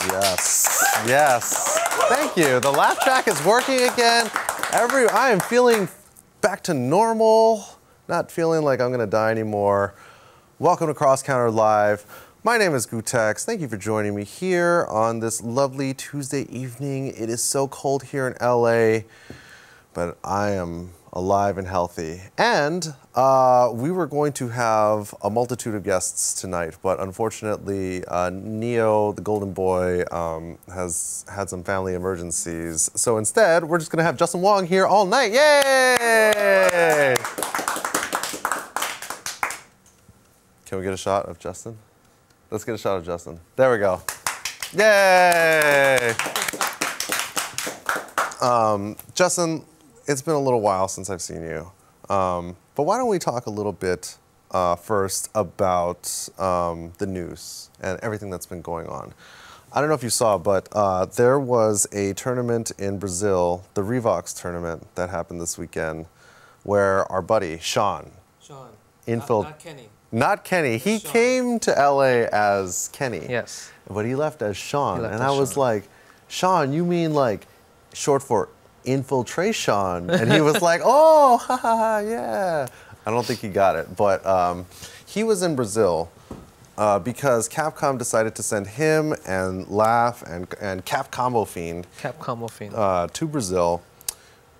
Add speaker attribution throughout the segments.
Speaker 1: Yes, yes. Thank you. The laugh track is working again. I am feeling back to normal, not feeling like I'm gonna die anymore. Welcome to Cross Counter Live. My name is Gootecks. Thank you for joining me here on this lovely Tuesday evening. It is so cold here in LA, but I am alive and healthy. And we were going to have a multitude of guests tonight, but unfortunately, Neo, the golden boy, has had some family emergencies. So instead, we're just gonna have Justin Wong here all night. Yay! Can we get a shot of Justin? Let's get a shot of Justin. There we go. Yay! Justin, it's been a little while since I've seen you. But why don't we talk a little bit first about the news and everything that's been going on. I don't know if you saw, but there was a tournament in Brazil, the Revox tournament that happened this weekend, where our buddy, Sean. Not Kenny. Not Kenny. He came to LA as Kenny.
Speaker 2: Yes.
Speaker 1: But he left as Sean. And I was like, Sean, you mean like short for infiltration? And he was like, oh, haha, yeah. I don't think he got it. But he was in Brazil because Capcom decided to send him and Laugh and Cap Combo Fiend to Brazil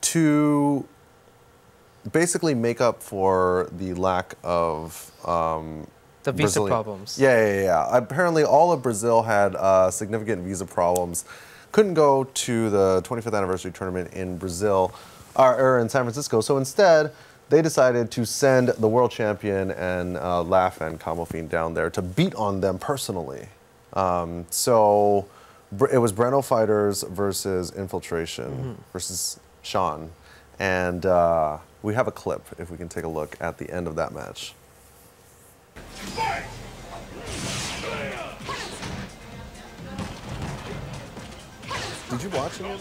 Speaker 1: to basically make up for the lack of
Speaker 2: the visa problems.
Speaker 1: Yeah. Apparently, all of Brazil had significant visa problems. Couldn't go to the 25th anniversary tournament in Brazil, or in San Francisco. So instead, they decided to send the world champion and Laugh and Combo Fiend down there to beat on them personally. So it was Breno Fighters versus Infiltration versus Sean. And we have a clip, if we can take a look at the end of that match. Did you watch any of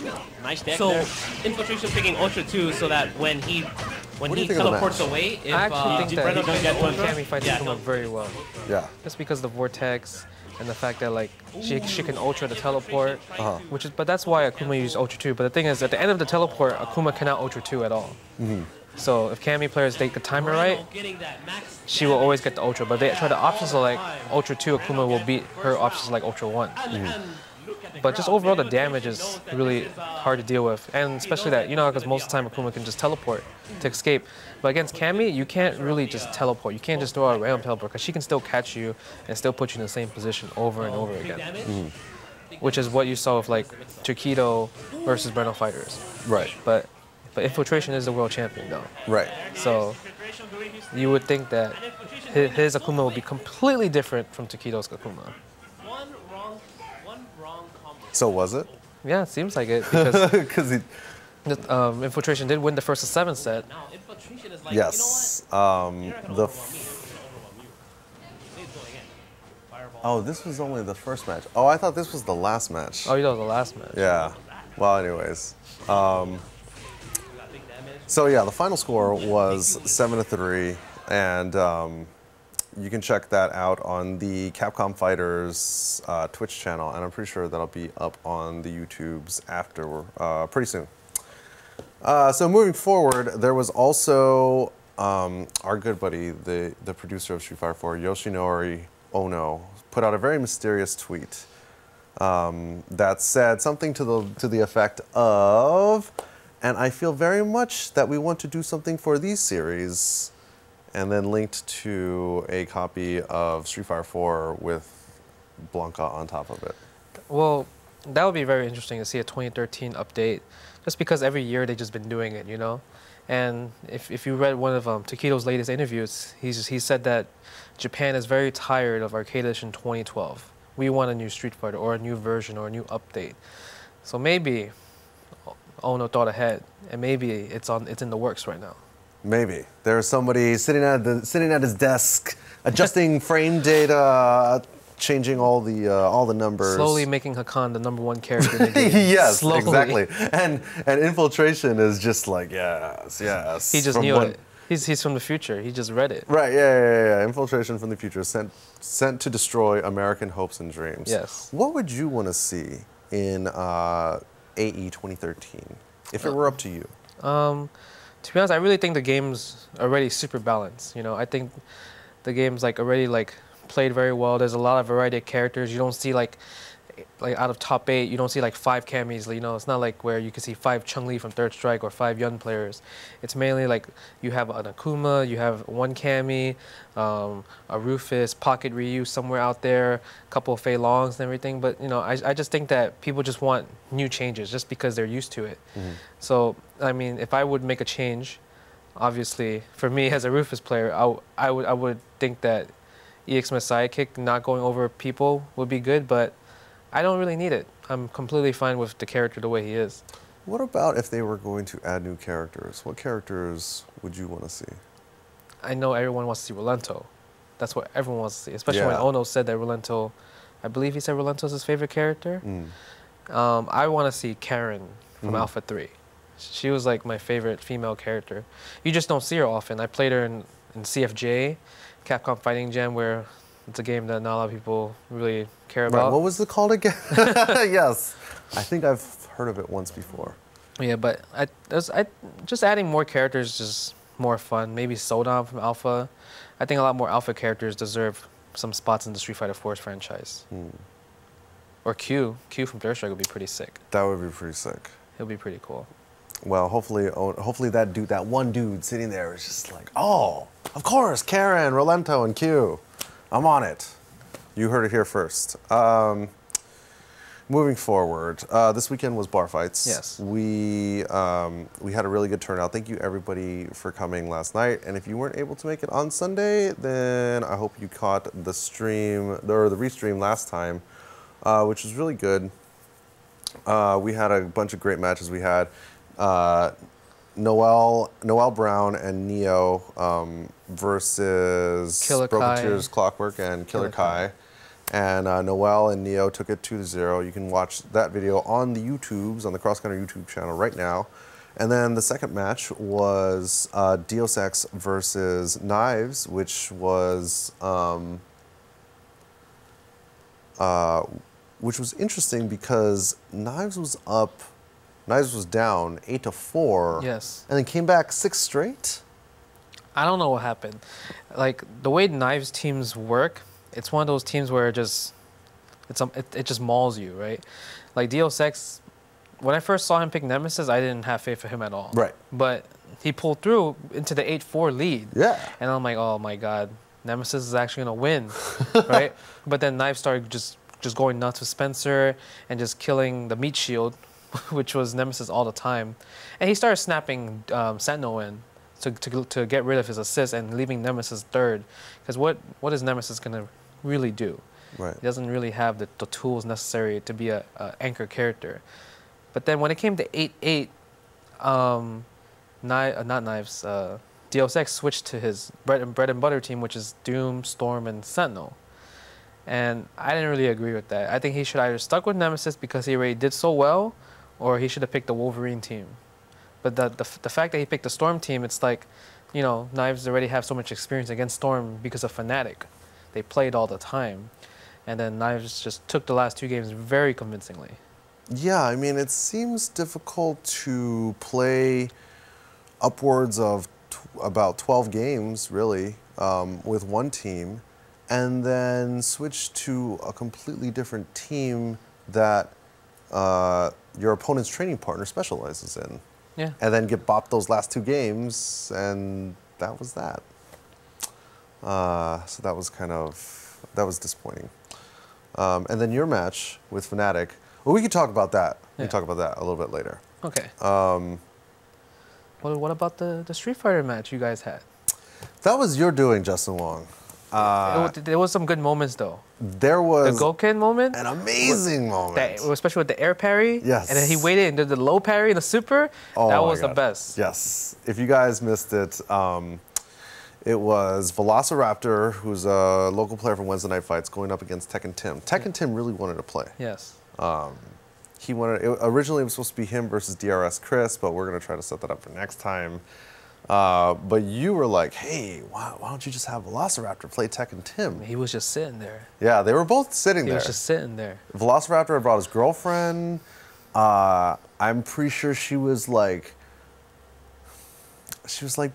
Speaker 1: it?
Speaker 3: Nice deck there. Infiltration picking Ultra 2 so that when he teleports away, if
Speaker 2: I actually think that he can get
Speaker 3: Ultra,
Speaker 2: Cammy fights Akuma very well.
Speaker 1: Yeah.
Speaker 2: Just because of the vortex and the fact that like she can Ultra the teleport, but that's why Akuma used Ultra 2. But the thing is, at the end of the teleport, Akuma cannot Ultra 2 at all. So if Cammy players take the timer right, she will always get the Ultra. But if they try the options of like Ultra 2, Akuma will beat her options like Ultra 1. But just overall, the damage is really hard to deal with. And especially that, because most of the time Akuma can just teleport to escape. But against Cammy, you can't really just teleport. You can't just throw out a random teleport because she can still catch you and still put you in the same position over and over again. Which is what you saw with like Chiquito versus Breno Fighters.
Speaker 1: Right.
Speaker 2: But Infiltration is the world champion though.
Speaker 1: Right.
Speaker 2: So you would think that his Akuma would be completely different from Chiquito's Akuma.
Speaker 1: So was it?
Speaker 2: Yeah, it seems like it because Infiltration did win the first of 7 set.
Speaker 1: Yes. Oh, this was only the first match. Oh, I thought this was the last match.
Speaker 2: Oh, you know, the last match.
Speaker 1: Yeah. Well, anyways. So yeah, the final score was 7-3, and you can check that out on the Capcom Fighters Twitch channel, and I'm pretty sure that'll be up on the YouTubes after pretty soon. So moving forward, there was also our good buddy, the producer of Street Fighter 4, Yoshinori Ono, put out a very mysterious tweet that said something to the effect of, and I feel very much that we want to do something for these series, and then linked to a copy of Street Fighter 4 with Blanca on top of it.
Speaker 2: Well, that would be very interesting to see a 2013 update, just because every year they've just been doing it, And if you read one of Taquito's latest interviews, he said that Japan is very tired of Arcade Edition 2012. We want a new Street Fighter or a new version or a new update. So maybe Ono thought ahead, and maybe it's in the works right now.
Speaker 1: Maybe there's somebody sitting at his desk, adjusting frame data, changing all the numbers.
Speaker 2: Slowly making Hakan the #1 character in the game.
Speaker 1: Yes,
Speaker 2: slowly.
Speaker 1: Exactly. And Infiltration is just like yes.
Speaker 2: He just knew it. He's from the future. He just read it.
Speaker 1: Right, yeah. Infiltration from the future, sent to destroy American hopes and dreams.
Speaker 2: Yes.
Speaker 1: What would you want to see in AE 2013, if it were up to you?
Speaker 2: To be honest, I really think the game's already super balanced. You know, I think the game's like already like played very well. There's a lot of variety of characters. You don't see like out of top 8, you don't see like 5 camis. You know, it's not like where you can see 5 Chun-Li from Third Strike or 5 Yun players. It's mainly like you have an Akuma, you have 1 Cami, a Rufus, Pocket Ryu somewhere out there, a couple of Fei Longs and everything. But you know, I just think that people just want new changes just because they're used to it. So I mean, if I would make a change, obviously for me as a Rufus player, I would think that EX Messiah kick not going over people would be good, but I don't really need it. I'm completely fine with the character the way he is.
Speaker 1: What about if they were going to add new characters? What characters would you want to see?
Speaker 2: I know everyone wants to see Rolento. That's what everyone wants to see, especially when Ono said that Rolento, I believe he said Rolento's his favorite character. I want to see Karen from Alpha 3. She was like my favorite female character. You just don't see her often. I played her in CFJ, Capcom Fighting Jam, where it's a game that not a lot of people really care about.
Speaker 1: Right. What was it called again? Yes. I think I've heard of it once before.
Speaker 2: Yeah, but just adding more characters is just more fun. Maybe Sodan from Alpha. I think a lot more Alpha characters deserve some spots in the Street Fighter 4 franchise. Or Q. Q from Third Strike would be pretty sick.
Speaker 1: That would be pretty sick.
Speaker 2: He'll be pretty cool.
Speaker 1: Well, hopefully that one dude sitting there is just like, oh, of course, Karen, Rolento, and Q. I'm on it. You heard it here first. Moving forward, this weekend was bar fights.
Speaker 2: Yes.
Speaker 1: We had a really good turnout. Thank you everybody for coming last night. And if you weren't able to make it on Sunday, then I hope you caught the stream or the restream last time, which was really good. We had a bunch of great matches. We had Noel Brown and Neo versus Broken Tears, Clockwork, and Killer Kai. And Noel and Neo took it 2-0. You can watch that video on the YouTubes, on the Cross Country YouTube channel right now. And then the second match was DiosX versus Knives, which was interesting because Knives was down 8-4.
Speaker 2: Yes.
Speaker 1: And then came back 6 straight.
Speaker 2: I don't know what happened. Like the way Knives teams work, it's one of those teams where it just mauls you, right? Like DiosX, when I first saw him pick Nemesis, I didn't have faith for him at all.
Speaker 1: Right.
Speaker 2: But he pulled through into the 8-4 lead.
Speaker 1: Yeah.
Speaker 2: And I'm like, oh my God, Nemesis is actually gonna win, right? But then Knives started just going nuts with Spencer and just killing the meat shield, which was Nemesis all the time. And he started snapping Sentinel in to get rid of his assist and leaving Nemesis third. Because what is Nemesis going to really do?
Speaker 1: Right.
Speaker 2: He doesn't really have the tools necessary to be a anchor character. But then when it came to 8-8, not Knives, DiosX switched to his bread and butter team, which is Doom, Storm, and Sentinel. And I didn't really agree with that. I think he should either stuck with Nemesis because he already did so well, or he should have picked the Wolverine team. But the fact that he picked the Storm team, it's like, you know, Knives already have so much experience against Storm because of Fnatic. They played all the time. And then Knives just took the last 2 games very convincingly.
Speaker 1: Yeah, I mean, it seems difficult to play upwards of about 12 games, really, with one team, and then switch to a completely different team that your opponent's training partner specializes in.
Speaker 2: Yeah.
Speaker 1: And then get bopped those last 2 games, and that was that. So that was disappointing. And then your match with Fnatic, well, we could talk about that. We can talk about that a little bit later.
Speaker 2: Okay. What about the Street Fighter match you guys had?
Speaker 1: That was your doing, Justin Wong.
Speaker 2: There was some good moments, though.
Speaker 1: There was
Speaker 2: the Goken moment.
Speaker 1: an amazing moment.
Speaker 2: Especially with the air parry.
Speaker 1: Yes.
Speaker 2: And then he waited and did the low parry and the super.
Speaker 1: Oh
Speaker 2: that
Speaker 1: my
Speaker 2: was
Speaker 1: God.
Speaker 2: the best.
Speaker 1: Yes. If you guys missed it, it was Velociraptor, who's a local player from Wednesday Night Fights, going up against Tekken Tim. Tekken Tim really wanted to play.
Speaker 2: Yes.
Speaker 1: Originally it was supposed to be him versus DRS Chris, but we're going to try to set that up for next time. But you were like, hey, why don't you just have Velociraptor play Tekken Tim?
Speaker 2: He was just sitting there.
Speaker 1: Yeah, they were both sitting there.
Speaker 2: He was just sitting there.
Speaker 1: Velociraptor had brought his girlfriend. I'm pretty sure she was like,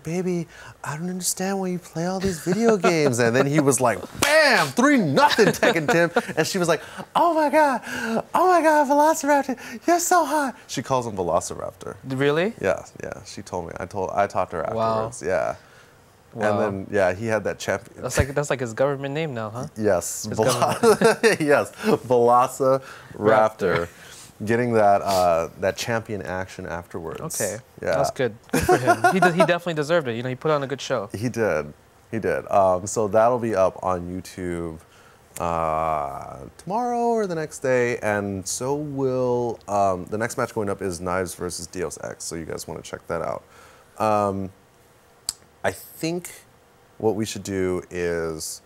Speaker 1: baby, I don't understand why you play all these video games. And then he was like, bam, 3-0 Tekken Tim. And she was like, oh my God, Velociraptor, you're so hot. She calls him Velociraptor.
Speaker 2: Really?
Speaker 1: Yeah, she told me. I talked to her afterwards.
Speaker 2: Wow.
Speaker 1: Yeah.
Speaker 2: Wow.
Speaker 1: And then, yeah, he had that champion.
Speaker 2: That's like his government name now, huh?
Speaker 1: Yes.
Speaker 2: Yes,
Speaker 1: Velociraptor. Getting that champion action afterwards.
Speaker 2: Okay.
Speaker 1: Yeah.
Speaker 2: That's good. Good for him. He definitely deserved it. You know, he put on a good show.
Speaker 1: He did. So that'll be up on YouTube tomorrow or the next day, and so will the next match going up is Knives versus DiosX. So you guys want to check that out. I think what we should do is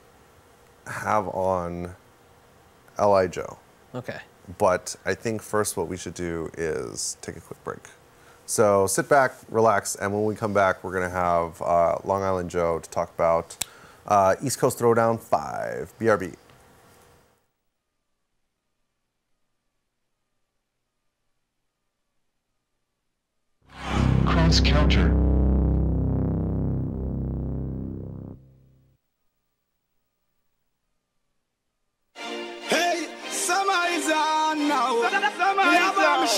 Speaker 1: have on L.I. Joe.
Speaker 2: Okay.
Speaker 1: But I think first what we should do is take a quick break. So sit back, relax, and when we come back, we're going to have Long Island Joe to talk about East Coast Throwdown 5, BRB.
Speaker 4: Cross counter.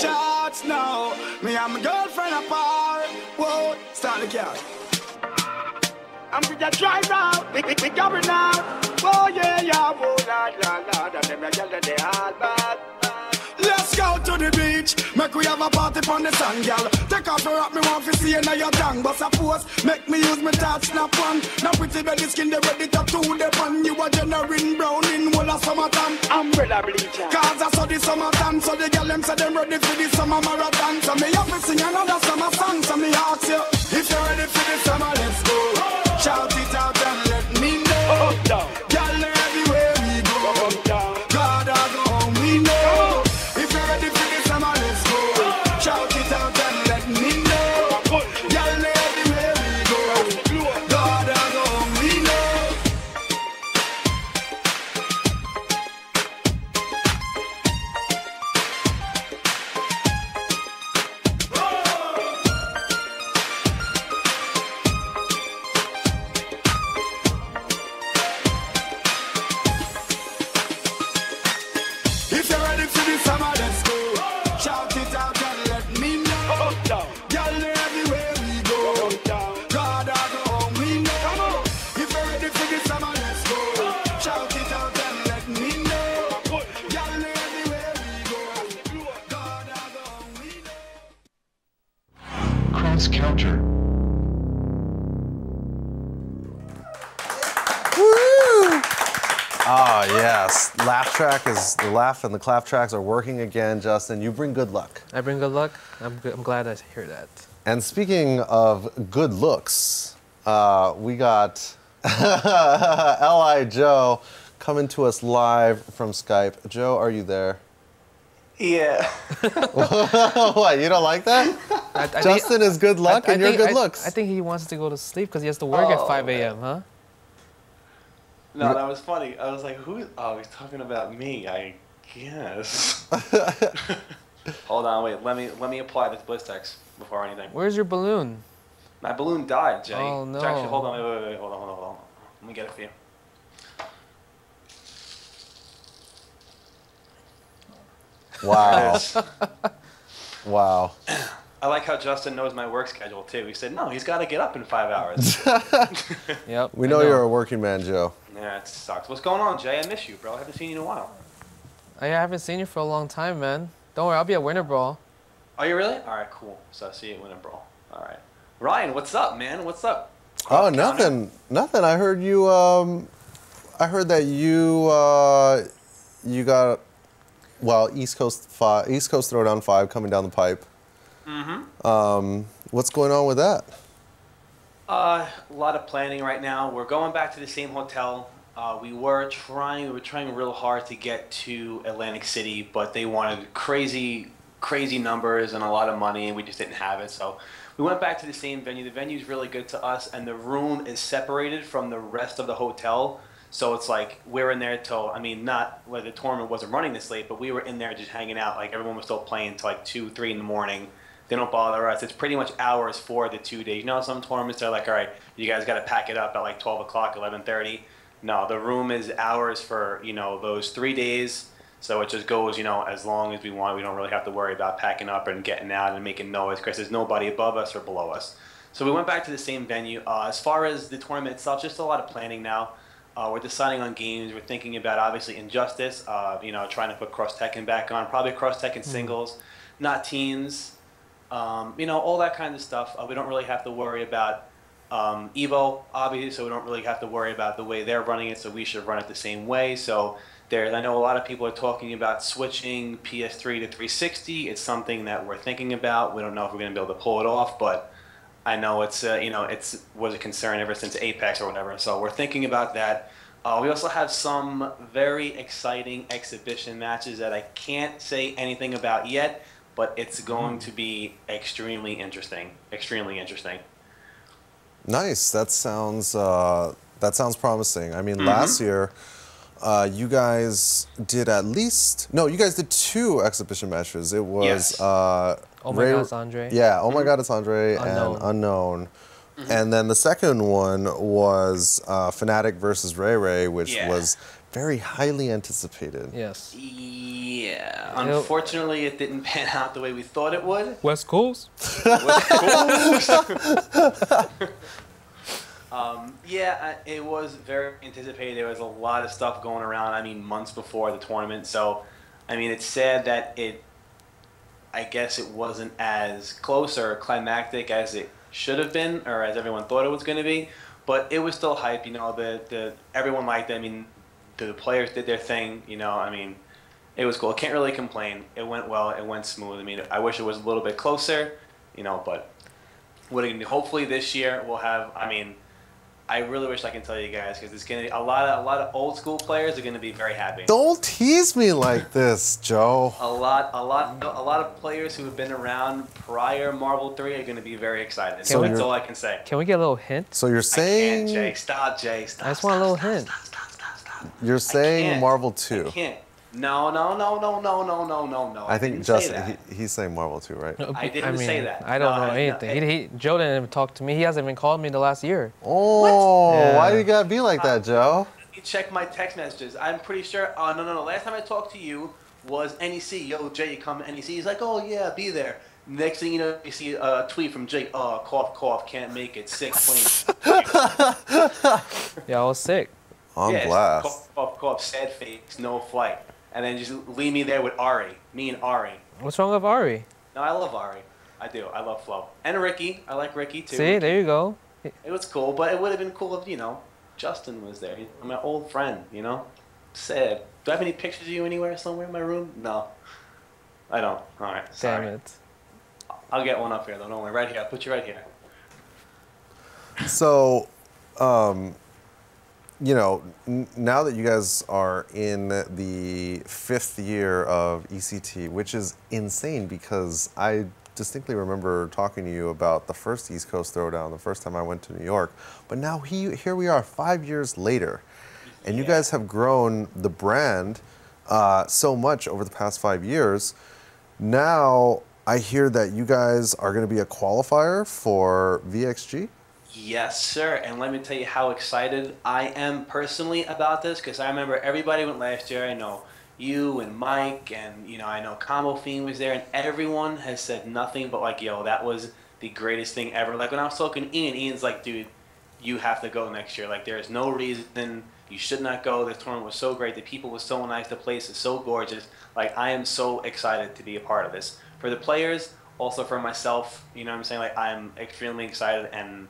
Speaker 5: Shots now. Me and my girlfriend apart. Whoa, start the car. I'm with the drive out. We going out. Oh yeah. Whoa, lad. And them a girl that they all bad. Let's go to the beach. Make we have a party on the sun, girl. Take off your rock, me want to see you now your tongue. But suppose, make me use my touch snap one. Now pretty belly skin, they ready to do the pan. You a generating brown in all of summertime. Umbrella bleacher. Cause I saw the summertime. So the girl them say them ready for the summer marathon. So me have to sing another summer song. So me ask you, if you're ready for the summer, let's go. Shout it out and let me know. Girl, everywhere we go. God, I go home, we know. Ready for the summer, let's go. Shout it out and let me know. Y'all everywhere we go. God, I know we know. If you're ready for the summer, let's go. Shout it out and let me know. Y'all everywhere we go. God, I go home, we know. If you're ready for the summer, let's go. Shout it out and let me know. Y'all everywhere we go. God, I go home, we know.
Speaker 4: Cross counter.
Speaker 1: Woo! Ah, yes. The laugh and the clap tracks are working again, Justin. You bring good luck.
Speaker 2: I bring good luck. I'm glad to hear that.
Speaker 1: And speaking of good looks, we got L.I. Joe coming to us live from Skype. Joe, are you there?
Speaker 6: Yeah.
Speaker 1: What, you don't like that? Justin is good luck and you're good looks.
Speaker 2: I think he wants to go to sleep because he has to work at 5 a.m., huh?
Speaker 6: No, that was funny. I was like, who? Oh, he's talking about me, I guess. Hold on, wait. Let me apply this Gootecks before anything.
Speaker 2: Where's your balloon?
Speaker 6: My balloon died, Jay.
Speaker 2: Oh, no.
Speaker 6: Actually, hold on, wait. Hold on. Let me get it for you.
Speaker 1: Wow. Wow.
Speaker 6: I like how Justin knows my work schedule, too. He said, no, he's got to get up in 5 hours.
Speaker 2: Yep.
Speaker 1: We know you're a working man, Joe.
Speaker 6: Yeah, it sucks. What's going on, Jay? I miss you, bro. I haven't seen you in a while.
Speaker 2: I haven't seen you for a long time, man. Don't worry, I'll be at Winter Brawl.
Speaker 6: Are you really? All right, cool. So I'll see you at Winter Brawl. All right. Ryan, what's up, man? What's up?
Speaker 1: Oh, nothing. Nothing. I heard you, I heard that you got, well, East Coast Throwdown 5 coming down the pipe. Mm-hmm. What's going on with that?
Speaker 6: A lot of planning right now. We're going back to the same hotel. We were trying real hard to get to Atlantic City, but they wanted crazy crazy numbers and a lot of money, and we just didn't have it. So we went back to the same venue. The venue's really good to us, and the room is separated from the rest of the hotel. So it's like we're in there till, I mean, not where the tournament wasn't running this late, but we were in there just hanging out. Like everyone was still playing till like 2, 3 in the morning. They don't bother us. It's pretty much hours for the 2 days. You know, some tournaments they're like, all right, you guys got to pack it up at like 12 o'clock, 11:30. No, the room is hours for, you know, those 3 days. So it just goes, you know, as long as we want. We don't really have to worry about packing up and getting out and making noise because there's nobody above us or below us. So we went back to the same venue. As far as the tournament itself, just a lot of planning now. We're deciding on games. We're thinking about, obviously, Injustice, you know, trying to put Cross Tekken back on. Probably Cross Tekken singles, not teams. You know, all that kind of stuff. We don't really have to worry about Evo, obviously, so we don't really have to worry about the way they're running it, so we should run it the same way. So I know a lot of people are talking about switching PS3 to 360. It's something that we're thinking about. We don't know if we're going to be able to pull it off, but I know it's, you know, it's was a concern ever since Apex or whatever, so we're thinking about that. We also have some very exciting exhibition matches that I can't say anything about yet, but it's going to be extremely interesting. Extremely interesting.
Speaker 1: Nice. That sounds promising. I mean, last year, you guys did you guys did 2 exhibition matches. It was
Speaker 6: Yes.
Speaker 2: Oh my God, it's Andre.
Speaker 1: Yeah, Oh My God, it's Andre
Speaker 2: Unknown.
Speaker 1: and Unknown. And then the second one was Fnatic versus Ray, which was very highly anticipated.
Speaker 2: Yes.
Speaker 6: Yeah. Unfortunately, it didn't pan out the way we thought it would.
Speaker 2: West Coast.
Speaker 6: Yeah, it was very anticipated. There was a lot of stuff going around, I mean, months before the tournament. So, I mean, it's sad that I guess it wasn't as close or climactic as it should have been, or as everyone thought it was going to be. But it was still hype, you know, everyone liked it. I mean, the players did their thing, you know, I mean, it was cool. Can't really complain. It went well. It went smooth. I mean, I wish it was a little bit closer, you know, but what are you gonna do? Hopefully this year we'll have, I mean, I really wish I can tell you guys because it's gonna be a lot of old school players are gonna be very happy.
Speaker 1: Don't tease me like this, Joe.
Speaker 6: A lot of players who have been around prior Marvel 3 are gonna be very excited. So that's all I can say.
Speaker 2: Can we get a little hint?
Speaker 1: So you're saying?
Speaker 6: I can't, Jay. Stop, Jay. Stop.
Speaker 2: I just want a little hint.
Speaker 6: Stop.
Speaker 1: You're saying Marvel 2.
Speaker 6: I can't. No.
Speaker 1: I think
Speaker 6: didn't
Speaker 1: Justin,
Speaker 6: say that.
Speaker 1: he's saying Marvel 2, right?
Speaker 6: I didn't say that.
Speaker 2: I don't know anything. Joe didn't even talk to me. He hasn't even called me the last year.
Speaker 1: Oh,
Speaker 2: Yeah.
Speaker 1: why do you gotta be like that, Joe?
Speaker 6: Let me check my text messages. I'm pretty sure. Oh, no. Last time I talked to you was NEC. Yo, Jay, you come to NEC? He's like, oh, yeah, be there. Next thing you know, you see a tweet from Jake. Oh, cough, can't make it. Sick, clean.
Speaker 2: Yeah, I was sick.
Speaker 1: On blast.
Speaker 6: Cough, sad face, no flight. And then just leave me there with Ari. Me and Ari.
Speaker 2: What's wrong with Ari?
Speaker 6: No, I love Ari. I do. I love Flo. And Ricky. I like Ricky, too.
Speaker 2: See, there you go.
Speaker 6: It was cool, but it would have been cool if, you know, Justin was there. He's my old friend, you know? Sad. Do I have any pictures of you anywhere, somewhere in my room? No. I don't. All right. Sorry.
Speaker 2: Damn it.
Speaker 6: I'll get one up here, though. Don't worry. Right here. I'll put you right here.
Speaker 1: So, you know, now that you guys are in the 5th year of ECT, which is insane because I distinctly remember talking to you about the first East Coast Throwdown, the first time I went to New York. But now here we are 5 years later, and you guys have grown the brand so much over the past 5 years. Now I hear that you guys are going to be a qualifier for VXG.
Speaker 6: Yes, sir. And let me tell you how excited I am personally about this, because I remember everybody went last year. I know you and Mike, and you know, I know Combo Fiend was there, and everyone has said nothing but like, yo, that was the greatest thing ever. Like when I was talking to Ian's like, dude, you have to go next year. Like there is no reason you should not go. This tournament was so great. The people were so nice. The place is so gorgeous. Like I am so excited to be a part of this. For the players, also for myself, you know what I'm saying? Like I'm extremely excited, and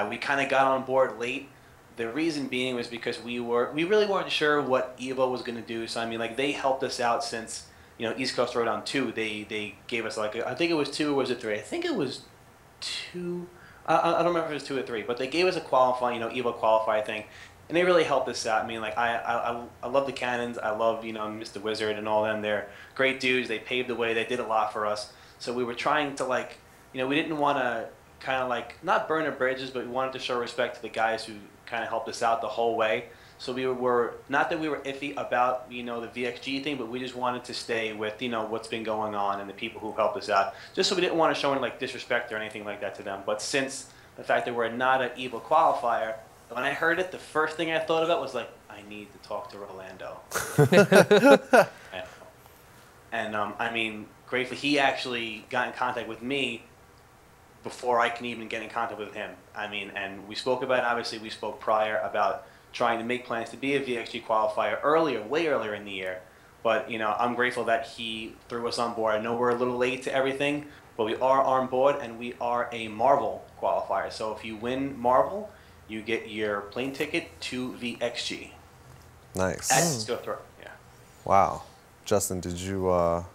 Speaker 6: we kind of got on board late. The reason being was because we really weren't sure what Evo was going to do. So I mean, like they helped us out since, you know, East Coast Throwdown 2. They gave us like I think it was 2 or was it 3? I think it was 2. I don't remember if it was 2 or 3, but they gave us a qualifying, you know, Evo qualify thing. and they really helped us out. I mean, like I love the Cannons. I love Mr. Wizard and all them. They're great dudes. They paved the way. They did a lot for us. So we were trying to we didn't want to kind of not burn our bridges, but we wanted to show respect to the guys who kind of helped us out the whole way. So we were not that we were iffy about the VXG thing, but we just wanted to stay with what's been going on and the people who helped us out. Just so we didn't want to show any disrespect or anything like that to them. But since the fact that we're not an EVO qualifier, when I heard it, the first thing I thought about was I need to talk to Rolando. and I mean, gratefully he actually got in contact with me before I can even get in contact with him. I mean, and we spoke about it. Obviously, we spoke prior about trying to make plans to be a VXG qualifier way earlier in the year. But, I'm grateful that he threw us on board. I know we're a little late to everything, but we are on board, and we are a Marvel qualifier. So if you win Marvel, you get your plane ticket to VXG.
Speaker 1: Nice.
Speaker 6: Yeah.
Speaker 1: Wow. Justin, did you, are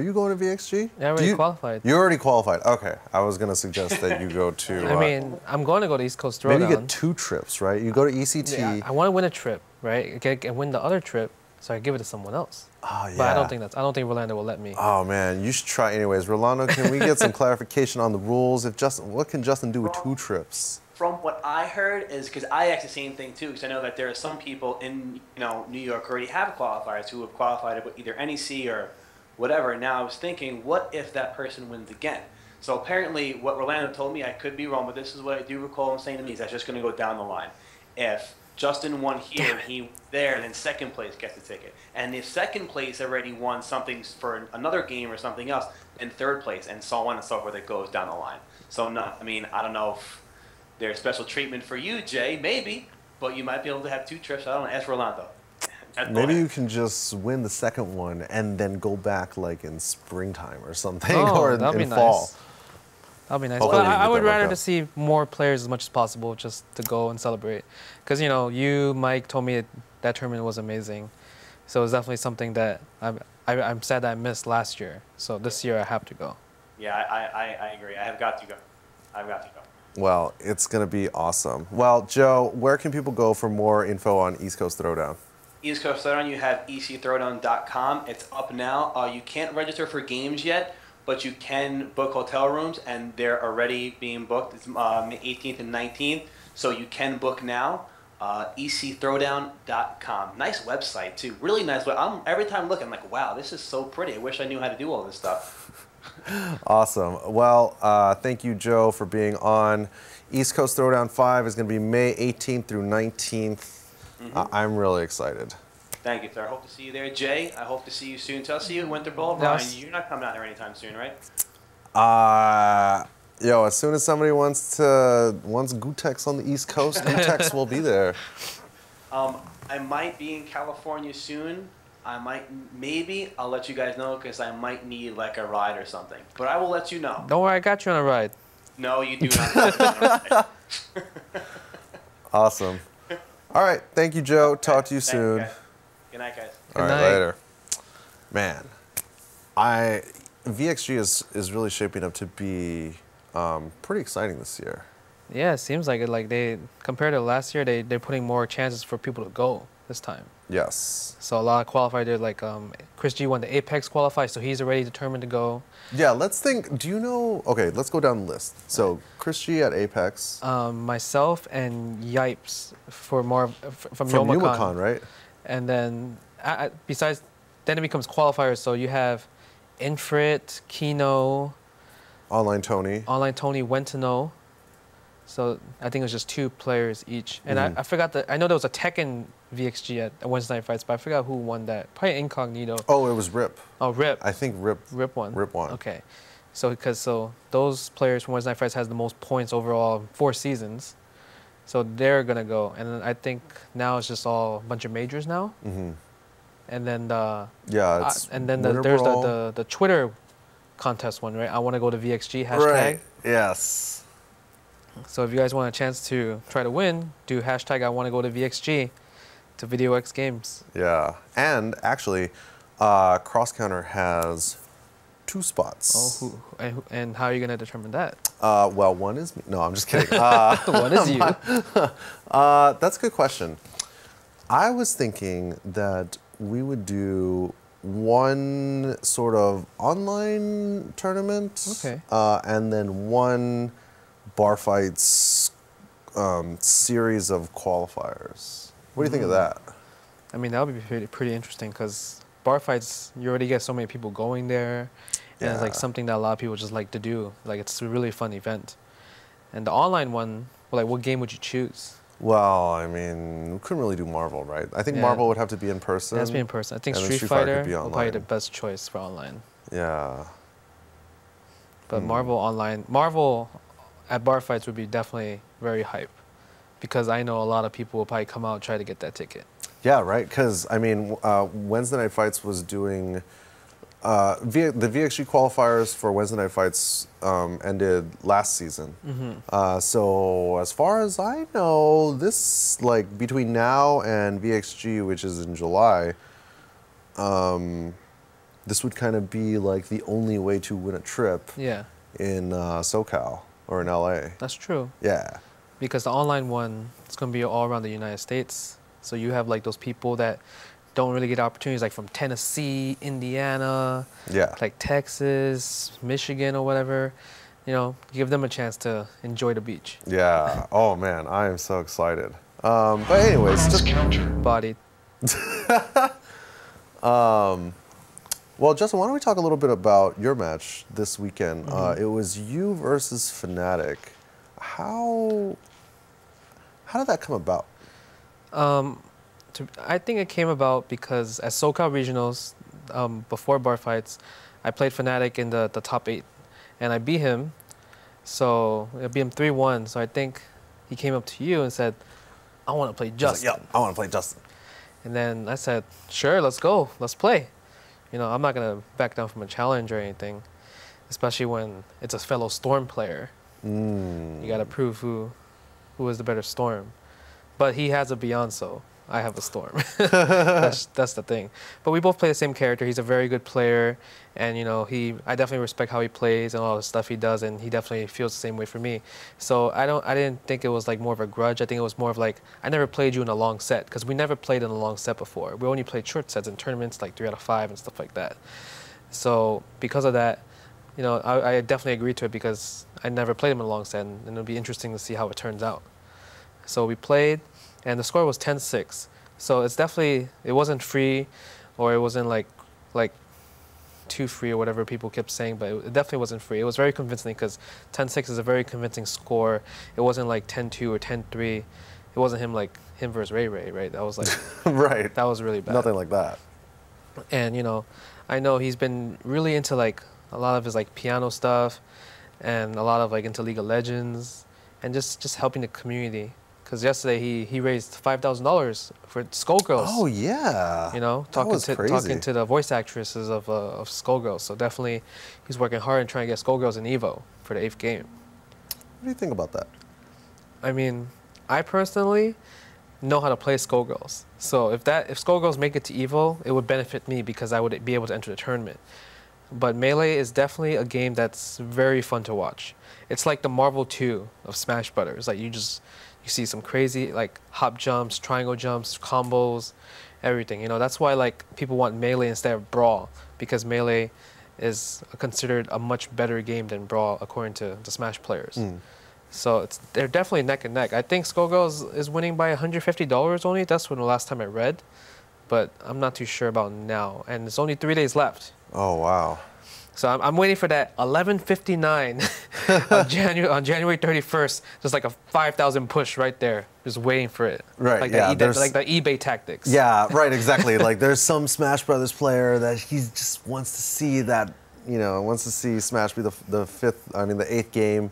Speaker 1: you going to VXG?
Speaker 2: Yeah, I already qualified.
Speaker 1: You already qualified. Okay. I was going to suggest that you go to...
Speaker 2: I mean, I'm going to go to East Coast Throwdown.
Speaker 1: Maybe you get 2 trips, right? You go to ECT.
Speaker 2: Yeah, I want to win a trip, right? And win the other trip, so I give it to someone else.
Speaker 1: Oh, yeah.
Speaker 2: But I don't think Rolando will let me.
Speaker 1: Oh, man. You should try anyways. Rolando, can we get some clarification on the rules? What can Justin do with 2 trips?
Speaker 6: From what I heard is, because I asked the same thing too, because I know that there are some people in New York who already have qualifiers who have qualified with either NEC or whatever. Now I was thinking, what if that person wins again? So apparently what Rolando told me, I could be wrong, but this is what I do recall him saying to me, is that's just going to go down the line. If Justin won here and he there, then second place gets the ticket. And if second place already won something for another game or something else, then third place, and so on and so forth, it goes down the line. So no, I mean, I don't know if there's special treatment for you, Jay, maybe, but you might be able to have 2 trips. I don't know, ask Rolando.
Speaker 1: Maybe you can just win the second one and then go back in springtime or something, or in fall.
Speaker 2: That'd be nice. Well, I would rather to see more players as much as possible, just to go and celebrate. Because you, Mike, told me that tournament was amazing, so it's definitely something that I'm sad that I missed last year. So this year I have to go.
Speaker 6: Yeah, I agree. I have got to go. I've got to go.
Speaker 1: Well, it's gonna be awesome. Well, Joe, where can people go for more info on East Coast Throwdown?
Speaker 6: East Coast Throwdown, you have ecthrowdown.com. It's up now. You can't register for games yet, but you can book hotel rooms, and they're already being booked. It's May 18th and 19th, so you can book now. ecthrowdown.com. Nice website, too. Really nice. Every time I look, I'm like, wow, this is so pretty. I wish I knew how to do all this stuff.
Speaker 1: Awesome. Well, thank you, Joe, for being on. East Coast Throwdown 5 is going to be May 18th through 19th. I'm really excited.
Speaker 6: Thank you, sir. I hope to see you there. Jay, I hope to see you soon. I'll see you at Winter Bowl.
Speaker 2: Yes.
Speaker 6: Ryan, you're not coming out there anytime soon, right?
Speaker 1: As soon as somebody wants Gootecks on the East Coast, Gootecks will be there.
Speaker 6: I might be in California soon. Maybe I'll let you guys know, because I might need a ride or something. But I will let you know.
Speaker 2: Don't worry, I got you on a ride.
Speaker 6: No, you do not.
Speaker 1: Awesome. All right. Thank you, Joe. Talk to you soon.
Speaker 6: You, good night, guys.
Speaker 1: All right, later. Man, VXG is really shaping up to be pretty exciting this year.
Speaker 2: Yeah, it seems like it. Compared to last year, they're putting more chances for people to go this time.
Speaker 1: Yes.
Speaker 2: So a lot of qualifiers did, Chris G won the Apex qualify, so he's already determined to go.
Speaker 1: Yeah, let's think. Do you know? Okay, let's go down the list. So Chris G at Apex.
Speaker 2: Myself and Yipes from
Speaker 1: Yumacon, right?
Speaker 2: And then besides, then it becomes qualifiers. So you have Infrit, Kino,
Speaker 1: Online Tony,
Speaker 2: went to know. So I think it was just 2 players each. And I forgot I know there was a Tekken VXG at Wednesday Night Fights, but I forgot who won that. Probably Incognito.
Speaker 1: Oh, it was Rip.
Speaker 2: Oh, Rip.
Speaker 1: I think Rip
Speaker 2: won.
Speaker 1: Rip won.
Speaker 2: Okay. So those players from Wednesday Night Fights has the most points overall in 4 seasons. So they're going to go. And then I think now it's just all a bunch of majors now. And then there's the Twitter contest one, right? I want to go to VXG hashtag.
Speaker 1: Right. Yes.
Speaker 2: So if you guys want a chance to try to win, do hashtag I want to go to VXG to DiosX games.
Speaker 1: Yeah. And actually, Cross Counter has 2 spots.
Speaker 2: Oh, and how are you going to determine that?
Speaker 1: Well, one is me. No, I'm just kidding.
Speaker 2: One is you.
Speaker 1: That's a good question. I was thinking that we would do one sort of online tournament,
Speaker 2: Okay.
Speaker 1: And then one bar fights series of qualifiers. What do you think of that?
Speaker 2: I mean, that would be pretty interesting because bar fights, you already get so many people going there, and it's like
Speaker 1: Yeah.
Speaker 2: something that a lot of people just like to do. Like, it's a really fun event. And the online one, well, like, what game would you choose?
Speaker 1: Well, I mean, we couldn't really do Marvel, right? I think
Speaker 2: Yeah.
Speaker 1: Marvel would have to be in person.
Speaker 2: It has to be in person. I think
Speaker 1: and then
Speaker 2: Street
Speaker 1: Fighter
Speaker 2: Fighter
Speaker 1: could be
Speaker 2: will probably be the
Speaker 1: online.
Speaker 2: best choice for online.
Speaker 1: Yeah.
Speaker 2: But Marvel online, Marvel at bar fights would be definitely very hype because I know a lot of people will probably come out and try to get that ticket.
Speaker 1: Yeah, right. Because I mean, Wednesday Night Fights was doing the VXG qualifiers for Wednesday Night Fights ended last season. So as far as I know, this like between now and VXG, which is in July, this would kind of be like the only way to win a trip
Speaker 2: Yeah,
Speaker 1: in SoCal or in LA.
Speaker 2: that's true.
Speaker 1: Yeah.
Speaker 2: Because the online one is going to be all around the United States. So you have like those people that don't really get opportunities, like from Tennessee, Indiana,
Speaker 1: Yeah.
Speaker 2: like Texas, Michigan, or whatever. You know, give them a chance to enjoy the beach.
Speaker 1: Yeah. Oh man, I am so excited. But anyways, just
Speaker 2: Bodied.
Speaker 1: well, Justin, why don't we talk a little bit about your match this weekend? It was you versus Fnatic. How did that come about?
Speaker 2: I think it came about because at SoCal Regionals, before bar fights, I played Fnatic in the top 8, and I beat him. So I beat him 3-1. So I think he came up to you and said, "I want to play Justin."
Speaker 1: Like, yeah, I want to play Justin.
Speaker 2: And then I said, "Sure, let's go, let's play." You know, I'm not gonna back down from a challenge or anything, especially when it's a fellow Storm player. You gotta prove who is the better Storm. But he has a Beyonce. I have a Storm. that's the thing. But we both play the same character. He's a very good player, and you know, I definitely respect how he plays and all the stuff he does, and he definitely feels the same way for me. So I didn't think it was like more of a grudge. I think it was more of like, I never played you in a long set because we never played in a long set before. We only played short sets in tournaments like 3 out of 5 and stuff like that. So because of that, you know, I definitely agreed to it because I never played him in a long set, and it'll be interesting to see how it turns out. So we played, and the score was 10-6. So it's definitely, it wasn't free, or it wasn't like too free or whatever people kept saying, but it definitely wasn't free. It was very convincing because 10-6 is a very convincing score. It wasn't like 10-2 or 10-3. It wasn't him versus Ray Ray, right? That was like,
Speaker 1: Right.
Speaker 2: that was really bad.
Speaker 1: Nothing like that.
Speaker 2: And you know, I know he's been really into like a lot of his like piano stuff, and a lot of like into League of Legends, and just helping the community. Because yesterday he raised $5,000 for Skullgirls.
Speaker 1: Oh yeah.
Speaker 2: You know,
Speaker 1: That was crazy.
Speaker 2: talking to the voice actresses of Skullgirls. So definitely, he's working hard and trying to get Skullgirls in Evo for the 8th game.
Speaker 1: What do you think about that?
Speaker 2: I mean, I personally know how to play Skullgirls. So if Skullgirls make it to Evo, it would benefit me because I would be able to enter the tournament. But Melee is definitely a game that's very fun to watch. It's like the Marvel 2 of Smash Brothers. Like you see some crazy like hop jumps, triangle jumps, combos, everything. You know, that's why like people want Melee instead of Brawl, because Melee is considered a much better game than Brawl according to the Smash players. So they're definitely neck and neck. I think Skullgirls is winning by $150 only. That's when the last time I read, but I'm not too sure about now. And it's only 3 days left.
Speaker 1: Oh wow.
Speaker 2: So I'm waiting for that 11:59 on January 31st. Just like a 5,000 push right there, just waiting for it.
Speaker 1: Right,
Speaker 2: Like
Speaker 1: yeah,
Speaker 2: like the eBay tactics.
Speaker 1: Yeah, right, exactly. Like there's some Smash Brothers player that he just wants to see that, you know, wants to see Smash be the 8th game,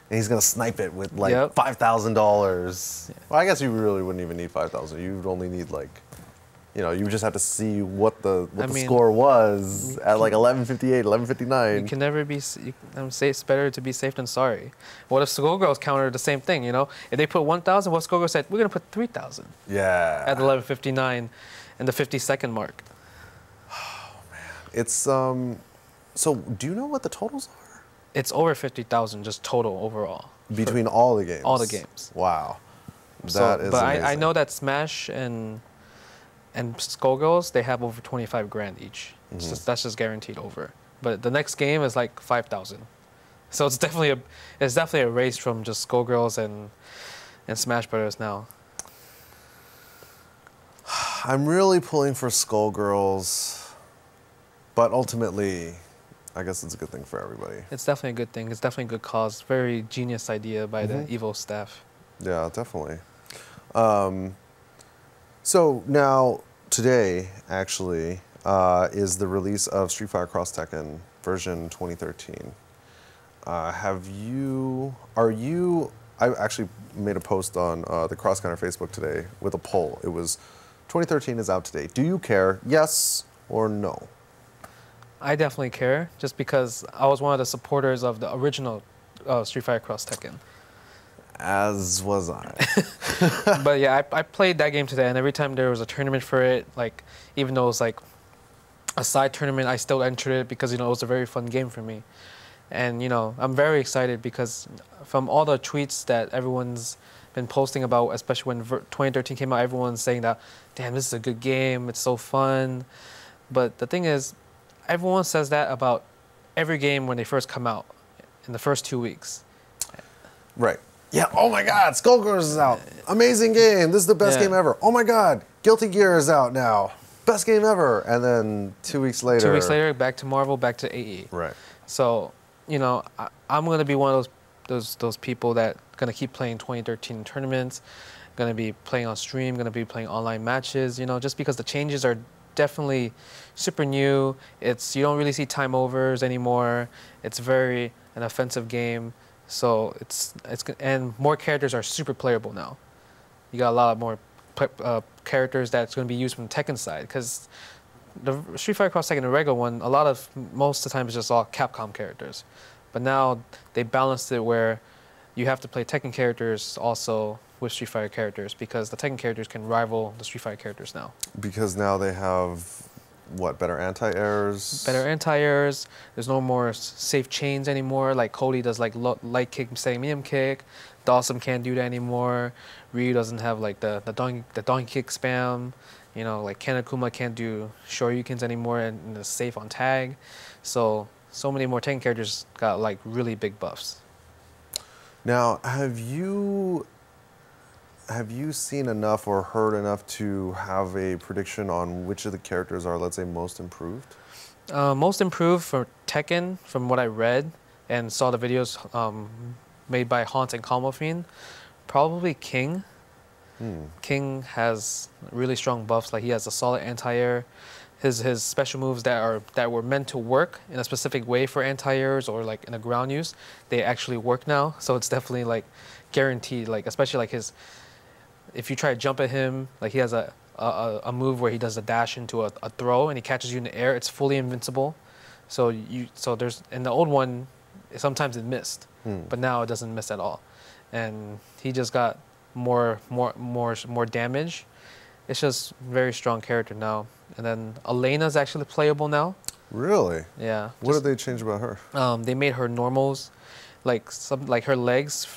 Speaker 1: and he's gonna snipe it with like
Speaker 2: Yep.
Speaker 1: $5,000. Well, I guess you really wouldn't even need 5,000. You would only need like, you know, you would just have to see what the score was at like 11:58, 11:59.
Speaker 2: You can never be. It's better to be safe than sorry. What if Skullgirls countered the same thing? You know, if they put 1,000, what Skullgirls said, we're gonna put 3,000.
Speaker 1: Yeah.
Speaker 2: At 11:59, and the 50-second mark.
Speaker 1: It's so. Do you know what the totals are?
Speaker 2: It's over 50,000 just total overall.
Speaker 1: Between all the games?
Speaker 2: All the games.
Speaker 1: Wow.
Speaker 2: But
Speaker 1: amazing.
Speaker 2: I know that Smash and Skullgirls, they have over 25 grand each. That's just guaranteed over. But the next game is like 5,000. So it's definitely a race from just Skullgirls and Smash Brothers now.
Speaker 1: I'm really pulling for Skullgirls, but ultimately, I guess it's a good thing for everybody.
Speaker 2: It's definitely a good thing. It's definitely a good cause. Very genius idea by the Evo staff.
Speaker 1: Yeah, definitely. So now, today, actually, is the release of Street Fighter Cross Tekken version 2013. I actually made a post on the Cross Counter Facebook today with a poll. It was 2013 is out today. Do you care? Yes or no?
Speaker 2: I definitely care, just because I was one of the supporters of the original Street Fighter Cross Tekken.
Speaker 1: As was I.
Speaker 2: But yeah, I played that game today, and every time there was a tournament for it, like even though it was like a side tournament, I still entered it because it was a very fun game for me. And I'm very excited because from all the tweets that everyone's been posting about, especially when 2013 came out, everyone's saying that, damn, this is a good game, it's so fun. But the thing is, everyone says that about every game when they first come out in the first 2 weeks.
Speaker 1: Right. Yeah, oh my God, Skullgirls is out. Amazing game. This is the best game ever. Oh my God, Guilty Gear is out now. Best game ever. And then 2 weeks later.
Speaker 2: 2 weeks later, back to Marvel, back to AE.
Speaker 1: Right.
Speaker 2: So, I'm going to be one of those people that going to keep playing 2013 tournaments, going to be playing on stream, going to be playing online matches, just because the changes are definitely super new. You don't really see time overs anymore. It's very an offensive game. So and more characters are super playable now. You got a lot more characters that's going to be used from the Tekken side, because the Street Fighter Cross Tekken, the regular one, most of the time it's just all Capcom characters. But now they balanced it where you have to play Tekken characters also with Street Fighter characters, because the Tekken characters can rival the Street Fighter characters now. Because
Speaker 1: now they have, what, better anti-airs?
Speaker 2: Better anti-airs. There's no more safe chains anymore. Like Cody does like light kick, setting medium kick. Dawson can't do that anymore. Ryu doesn't have like the donkey kick spam. Like Ken Akuma can't do shoryukens anymore and is safe on tag. So many more Tekken characters got like really big buffs.
Speaker 1: Now, have you seen enough or heard enough to have a prediction on which of the characters are, let's say, most improved?
Speaker 2: Most improved for Tekken, from what I read and saw the videos made by Hans and Calmofine, probably King. King has really strong buffs. Like he has a solid anti-air. His special moves that were meant to work in a specific way for anti-airs or like in a ground use, they actually work now. So it's definitely like guaranteed. Like especially like if you try to jump at him, like he has a move where he does a dash into a throw and he catches you in the air. It's fully invincible. So there's in the old one, sometimes it missed, but now it doesn't miss at all, and he just got more damage. It's just very strong character now. And then Elena's actually playable now.
Speaker 1: Really?
Speaker 2: Yeah.
Speaker 1: What did they change about her?
Speaker 2: They made her normals, like her legs,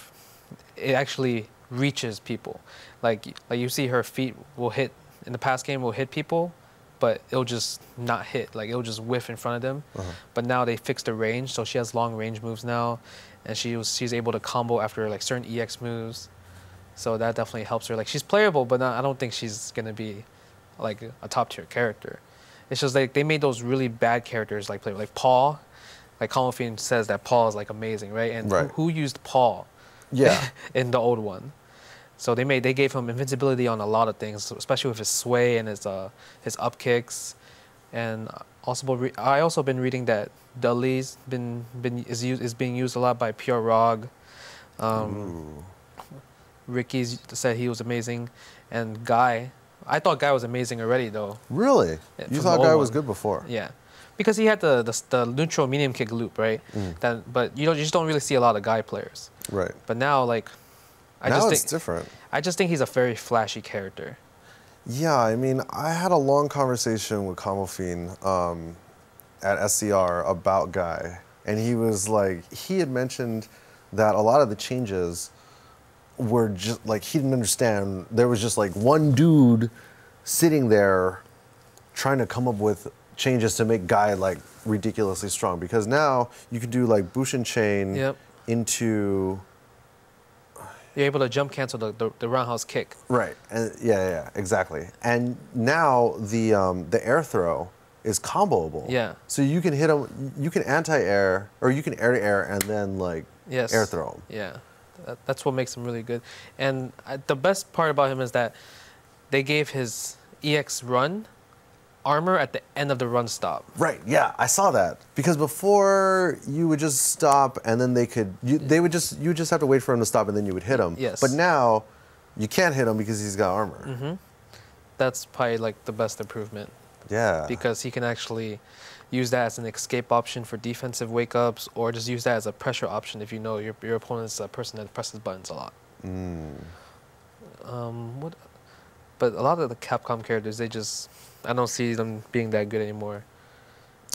Speaker 2: it actually reaches people. Like you see her feet will hit in the past game will hit people, but it'll just not hit. Like it'll just whiff in front of them. But now they fixed the range, so she has long range moves now, and she's able to combo after like certain EX moves. So that definitely helps her. Like she's playable, but I don't think she's gonna be like a top tier character. It's just like they made those really bad characters like playable. Like Paul, like Calmofine says that Paul is like amazing, right? And who used Paul?
Speaker 1: Yeah.
Speaker 2: In the old one. So they gave him invincibility on a lot of things, especially with his sway and his up kicks. And also I also been reading that Dudley's is being used a lot by Pure Rog. Ricky's said he was amazing, and Guy. I thought Guy was amazing already though.
Speaker 1: Really? You thought Guy was good before?
Speaker 2: Yeah, because he had the neutral medium kick loop, right? But you just don't really see a lot of Guy players.
Speaker 1: Right.
Speaker 2: But now like,
Speaker 1: it's different.
Speaker 2: I just think he's a very flashy character.
Speaker 1: Yeah, I mean, I had a long conversation with Calmofine at SCR about Guy, and he was like, he had mentioned that a lot of the changes were just like, he didn't understand. There was just like one dude sitting there trying to come up with changes to make Guy like ridiculously strong, because now you can do like Bushin chain into.
Speaker 2: You're able to jump cancel the roundhouse kick.
Speaker 1: Right, and yeah, exactly. And now the air throw is comboable.
Speaker 2: Yeah.
Speaker 1: So you can hit him, you can anti-air, or you can air-to-air and then like air throw him.
Speaker 2: Yeah, that's what makes him really good. And the best part about him is that they gave his EX run armor at the end of the run stop.
Speaker 1: Right, yeah, I saw that. Because before you would just stop and then you would just have to wait for him to stop and then you would hit him.
Speaker 2: Yes.
Speaker 1: But now you can't hit him because he's got armor.
Speaker 2: That's probably like the best improvement.
Speaker 1: Yeah.
Speaker 2: Because he can actually use that as an escape option for defensive wake-ups, or just use that as a pressure option if you know your opponent's a person that presses buttons a lot. But a lot of the Capcom characters, I don't see them being that good anymore.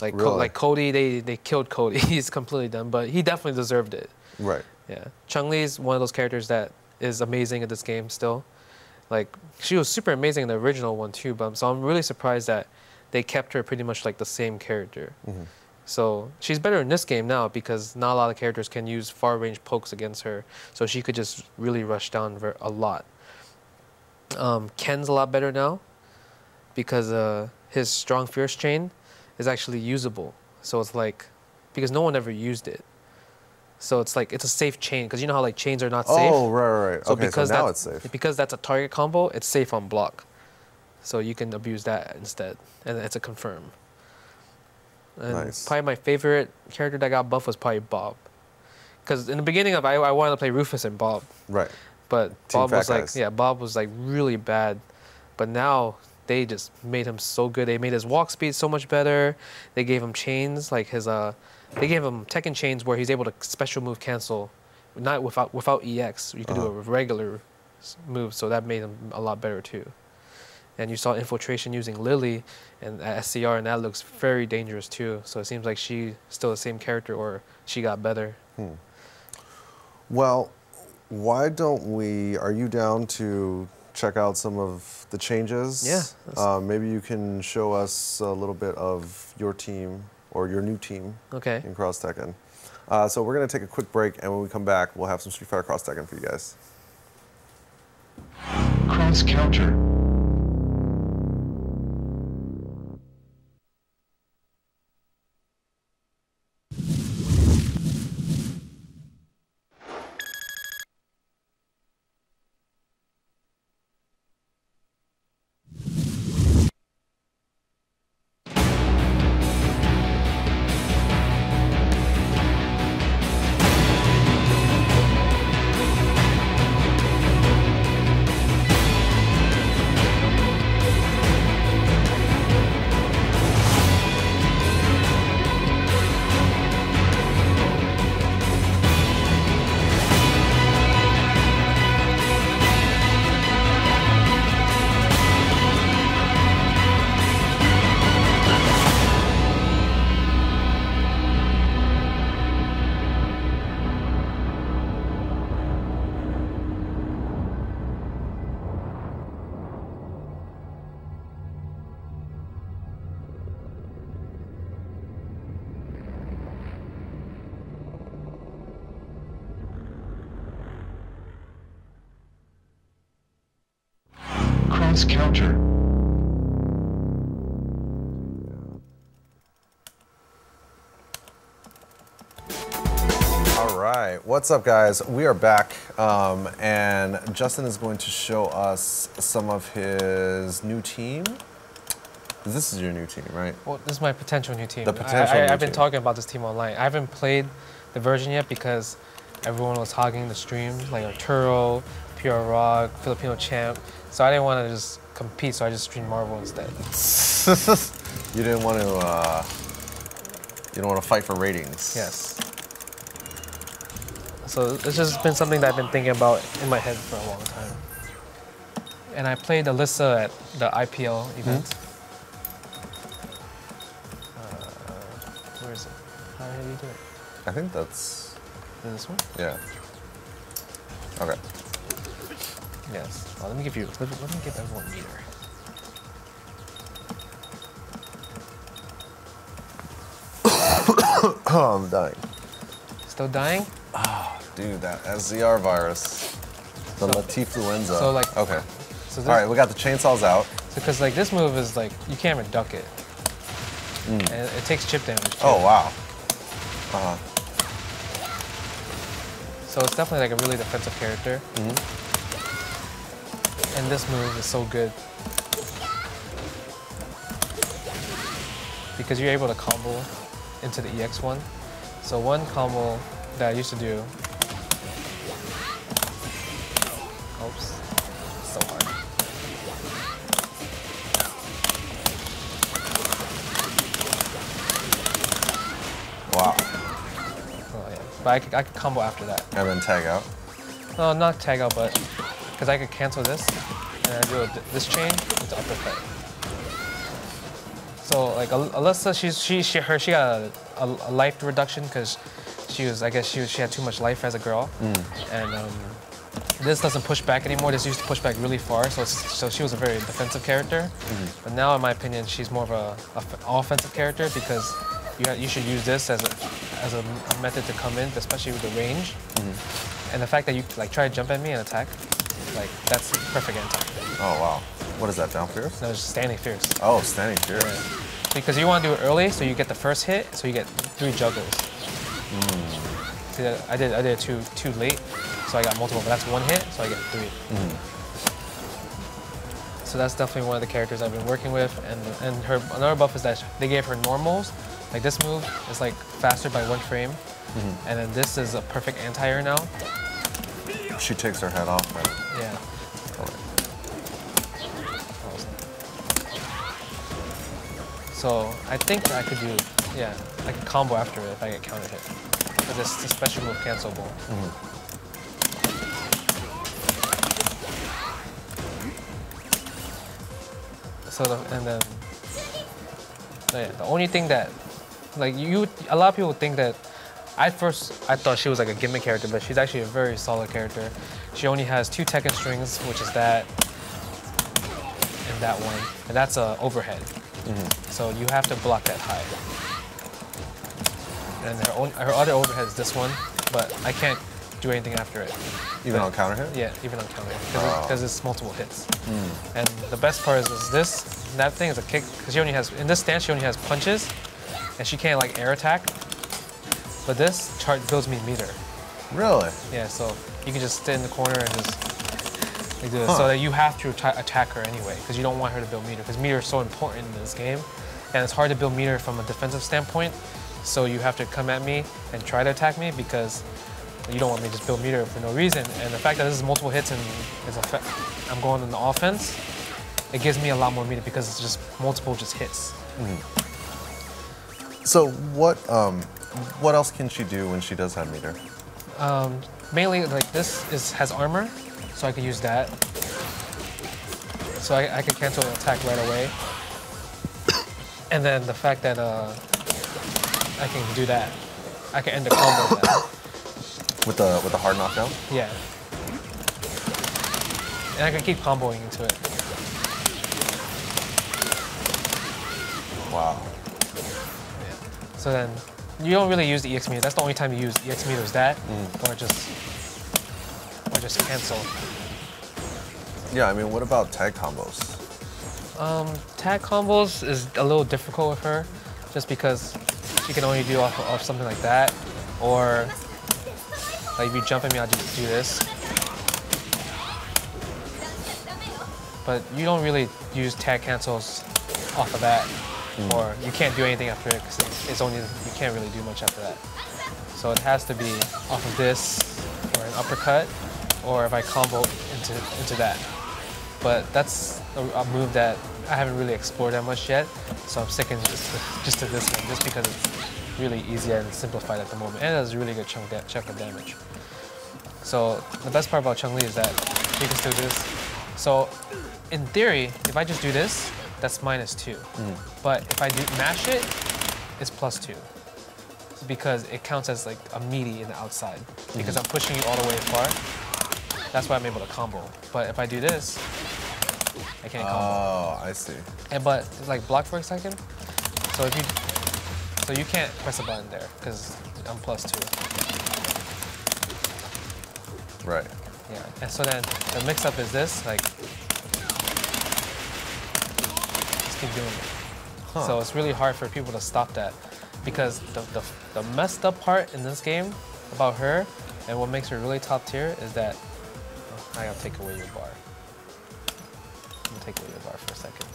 Speaker 2: Like
Speaker 1: really?
Speaker 2: like Cody, they killed Cody. He's completely done, but he definitely deserved it.
Speaker 1: Right.
Speaker 2: Yeah. Chun-Li is one of those characters that is amazing in this game still. Like, she was super amazing in the original one too, so I'm really surprised that they kept her pretty much like the same character. So she's better in this game now because not a lot of characters can use far range pokes against her, so she could just really rush down a lot. Ken's a lot better now because his strong fierce chain is actually usable. So it's like, because no one ever used it. So it's like, it's a safe chain, because you know how like chains are not safe?
Speaker 1: Oh, right.
Speaker 2: So
Speaker 1: okay,
Speaker 2: because
Speaker 1: so now it's safe.
Speaker 2: Because that's a target combo, it's safe on block. So you can abuse that instead, and it's a confirm. And
Speaker 1: nice.
Speaker 2: Probably my favorite character that got buffed was probably Bob. Because in the beginning of I wanted to play Rufus and Bob.
Speaker 1: Right.
Speaker 2: But
Speaker 1: Team
Speaker 2: Bob
Speaker 1: fat
Speaker 2: was like,
Speaker 1: guys.
Speaker 2: yeah, Bob was like really bad. But now they just made him so good. They made his walk speed so much better. They gave him chains, like his they gave him Tekken chains where he's able to special move cancel, not without EX. You could do a regular move, so that made him a lot better too. And you saw infiltration using Lily and SCR, and that looks very dangerous too. So it seems like she's still the same character, or she got better.
Speaker 1: Well, why don't we? Are you down to check out some of the changes?
Speaker 2: Yeah.
Speaker 1: Maybe you can show us a little bit of your team or your new team in Cross Tekken. So we're going to take a quick break, and when we come back, we'll have some Street Fighter Cross Tekken for you guys.
Speaker 4: Cross counter. Cross counter.
Speaker 1: All right, what's up, guys? We are back, and Justin is going to show us some of his new team. This is your new team, right?
Speaker 2: Well, this is my potential new team.
Speaker 1: The potential new
Speaker 2: I've been
Speaker 1: team.
Speaker 2: talking about this team online. I haven't played the version yet because everyone was hogging the stream, like Arturo, Pure Rock, Filipino Champ. So I didn't want to just compete, so I just streamed Marvel instead.
Speaker 1: You didn't want to fight for ratings.
Speaker 2: Yes. So it's just been something that I've been thinking about in my head for a long time. And I played Alyssa at the IPL event. Where is it? How do you do it?
Speaker 1: I think that's...
Speaker 2: This one?
Speaker 1: Yeah. Okay.
Speaker 2: Yes. Well, let me give everyone meter.
Speaker 1: Oh, I'm dying.
Speaker 2: Still dying?
Speaker 1: Oh, dude, that SZR virus. The Latifluenza.
Speaker 2: So like...
Speaker 1: Okay.
Speaker 2: So this,
Speaker 1: all right, we got the chainsaws out.
Speaker 2: Because like this move is like, you can't even duck it. And it takes chip damage too.
Speaker 1: Oh, wow. Uh-huh.
Speaker 2: So it's definitely like a really defensive character. And this move is so good. Because you're able to combo into the EX one. So one combo that I used to do. Oops. So hard.
Speaker 1: Wow.
Speaker 2: Oh yeah. But I could combo after that.
Speaker 1: And then tag out.
Speaker 2: No, not tag out, but because I could cancel this and I do this chain into uppercut. So like Alyssa, she got a life reduction because she had too much life as a girl, and this doesn't push back anymore. This used to push back really far, so she was a very defensive character. But now, in my opinion, she's more of a offensive character because you should use this as a method to come in, especially with the range. And the fact that you like try to jump at me and attack, like that's perfect anti.
Speaker 1: Oh wow. What is that, down fierce?
Speaker 2: No, it's just standing fierce.
Speaker 1: Oh, standing fierce.
Speaker 2: Yeah. Because you want to do it early, so you get the first hit, so you get 3 juggles. See, I did it too late, so I got multiple, but that's 1 hit, so I get 3. So that's definitely one of the characters I've been working with, and her another buff is that they gave her normals. Like this move is like faster by 1 frame, and then this is a perfect anti-air now.
Speaker 1: She takes her head off, right?
Speaker 2: Yeah. So I think that I could do, I could combo after it if I get counter hit. Because it's a special move cancelable. So the only thing that, like a lot of people think that, I thought she was like a gimmick character, but she's actually a very solid character. She only has 2 Tekken strings, which is that and that one, and that's a overhead. So you have to block that high. And her other overhead is this one, but I can't do anything after it.
Speaker 1: Even on counter hit?
Speaker 2: Yeah, even on counter hit, because it's multiple hits. And the best part is that thing is a kick, because she only has, in this stance she only has punches, and she can't like air attack. But this chart builds me meter. Really? Yeah, so you can just sit in the corner and just like do this. So that you have to attack her anyway, because you don't want her to build meter, because meter is so important in this game. And it's hard to build meter from a defensive standpoint, so you have to come at me and try to attack me because you don't want me to just build meter for no reason. And the fact that this is multiple hits and I'm going on the offense, it gives me a lot more meter because it's just multiple hits.
Speaker 1: So what else can she do when she does have meter?
Speaker 2: Mainly, like this has armor, so I can use that. So I can cancel an attack right away. And then the fact that I can do that, I can end the combo with that.
Speaker 1: With the hard knockdown?
Speaker 2: Yeah. And I can keep comboing into it.
Speaker 1: Wow.
Speaker 2: Yeah. So then you don't really use the EX meter. That's the only time you use EX meter is that, or just cancel.
Speaker 1: Yeah, I mean, what about tag combos?
Speaker 2: Tag combos is a little difficult with her, just because she can only do off something like that, or like if you jump at me, I'll just do this. But you don't really use tag cancels off of that, or you can't do anything after it because it's only you can't really do much after that. So it has to be off of this, or an uppercut, or if I combo into that. But that's a move that I haven't really explored that much yet, so I'm sticking just to this one, just because it's really easy and simplified at the moment, and it has a really good chunk of damage. So the best part about Chun-Li is that you can still do this. So in theory, if I just do this, that's -2. But if I do mash it, it's +2. because it counts as like a meaty in the outside. Because I'm pushing you all the way far. That's why I'm able to combo. But if I do this, I can't combo.
Speaker 1: Oh, I see.
Speaker 2: But like block for a second. So if you, so you can't press a button there because I'm +2.
Speaker 1: Right.
Speaker 2: Yeah. And so then the mix-up is this, like, just keep doing it.
Speaker 1: Huh.
Speaker 2: So it's really hard for people to stop that because the messed up part in this game about her and what makes her really top tier is that I gotta take away your bar. I'm gonna take away your bar for a second.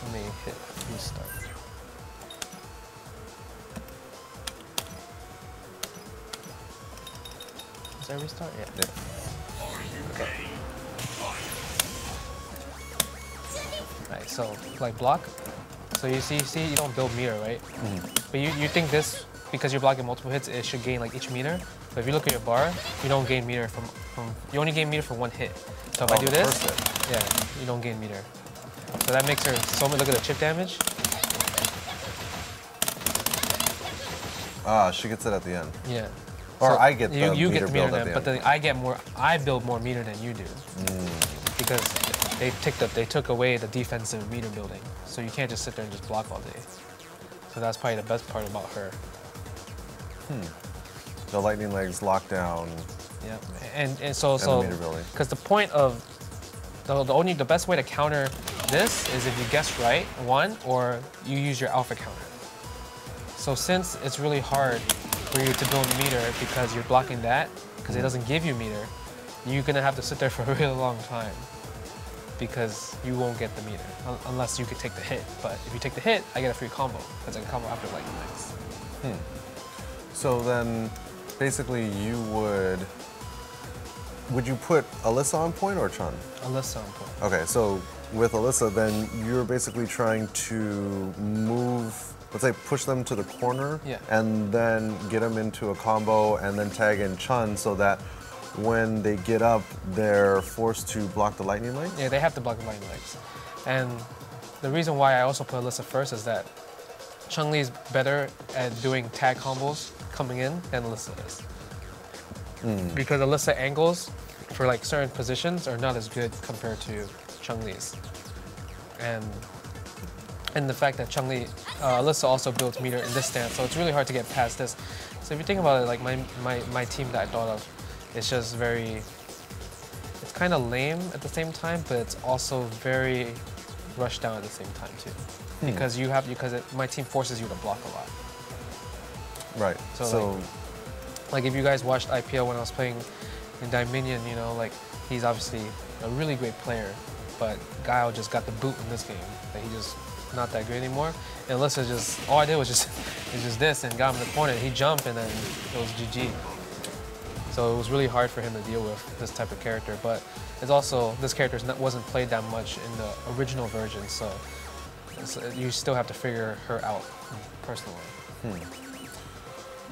Speaker 2: Let me hit restart. Is that restart? Yeah. Okay. Right, so like block. So you see you don't build meter, right? But you think this, because you're blocking multiple hits, it should gain like each meter. But if you look at your bar, you don't gain meter from you only gain meter for 1 hit. So if I do this, yeah, you don't gain meter. So that makes her so much. Look at the chip damage.
Speaker 1: Ah, she gets it at the end.
Speaker 2: Yeah.
Speaker 1: Or
Speaker 2: So
Speaker 1: I get the
Speaker 2: you
Speaker 1: meter
Speaker 2: get the
Speaker 1: build
Speaker 2: meter
Speaker 1: at the
Speaker 2: then, but
Speaker 1: end.
Speaker 2: then I get more. I build more meter than you do because they took away the defensive meter building. So you can't just sit there and just block all day. So that's probably the best part about her.
Speaker 1: The lightning legs lock down.
Speaker 2: Yeah, and so
Speaker 1: the meter building.
Speaker 2: because the point of the best way to counter this is if you guess right one or you use your alpha counter. So since it's really hard for you to build meter because you're blocking that because it doesn't give you meter, you're gonna have to sit there for a really long time because you won't get the meter unless you could take the hit. But if you take the hit, I get a free combo because I can combo after lightning legs.
Speaker 1: So then, basically, would you put Alyssa on point or Chun?
Speaker 2: Alyssa on point.
Speaker 1: Okay, so with Alyssa, then you're basically trying to move, let's say, push them to the corner,
Speaker 2: Yeah.
Speaker 1: and then get them into a combo, and then tag in Chun so that when they get up, they're forced to block the lightning leg?
Speaker 2: Yeah, they have to block the lightning legs. And the reason why I also put Alyssa first is that Chun-Li is better at doing tag combos coming in than Alyssa is. Because Alyssa angles for like certain positions are not as good compared to Chun-Li's. And the fact that Alyssa also builds meter in this stance, so it's really hard to get past this. So if you think about it, like my team that I thought of, it's just very, it's kind of lame at the same time, but it's also very rushed down at the same time too. Because my team forces you to block a lot.
Speaker 1: Right. So
Speaker 2: like if you guys watched IPL when I was playing in Dominion, you know, like he's obviously a really great player, but Guile just got the boot in this game. That he just not that great anymore. And Alyssa just, all I did was just this and got him in the corner. He jumped and then it was GG. So it was really hard for him to deal with this type of character. But it's also, this character wasn't played that much in the original version, so you still have to figure her out personally.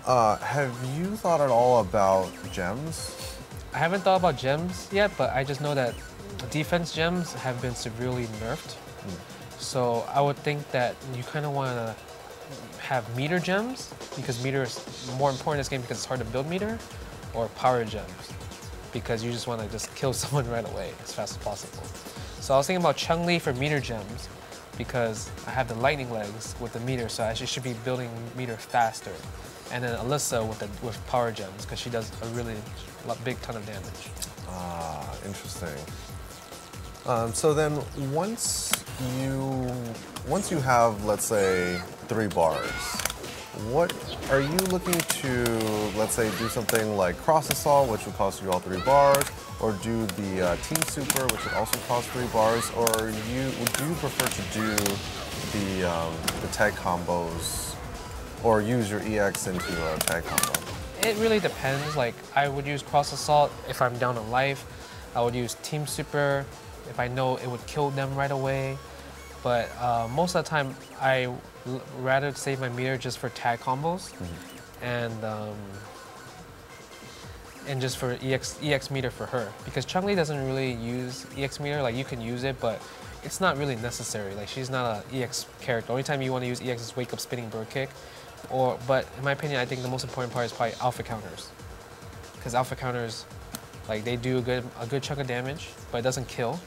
Speaker 1: have you thought at all about gems?
Speaker 2: I haven't thought about gems yet, but I just know that defense gems have been severely nerfed. So I would think that you kind of want to have meter gems because meter is more important in this game because it's hard to build meter, or power gems because you just want to just kill someone right away as fast as possible. So I was thinking about Chun-Li for meter gems because I have the lightning legs with the meter, so I should be building meter faster. And then Alyssa with power gems because she does a really big ton of damage.
Speaker 1: Ah, interesting. So then once you have, let's say, 3 bars, what are you looking to, let's say, do something like cross assault, which would cost you all 3 bars, or do the team super, which would also cost 3 bars, or would you prefer to do the tag combos, or use your EX into a tag combo?
Speaker 2: It really depends. Like I would use cross assault if I'm down on life. I would use team super if I know it would kill them right away. But most of the time, I rather save my meter just for tag combos, and just for EX meter for her. Because Chun-Li doesn't really use EX meter. Like you can use it, but it's not really necessary. Like, she's not an EX character. The only time you want to use EX is wake up spinning bird kick. But in my opinion, I think the most important part is probably alpha counters. Because alpha counters, like, they do a good chunk of damage, but it doesn't kill.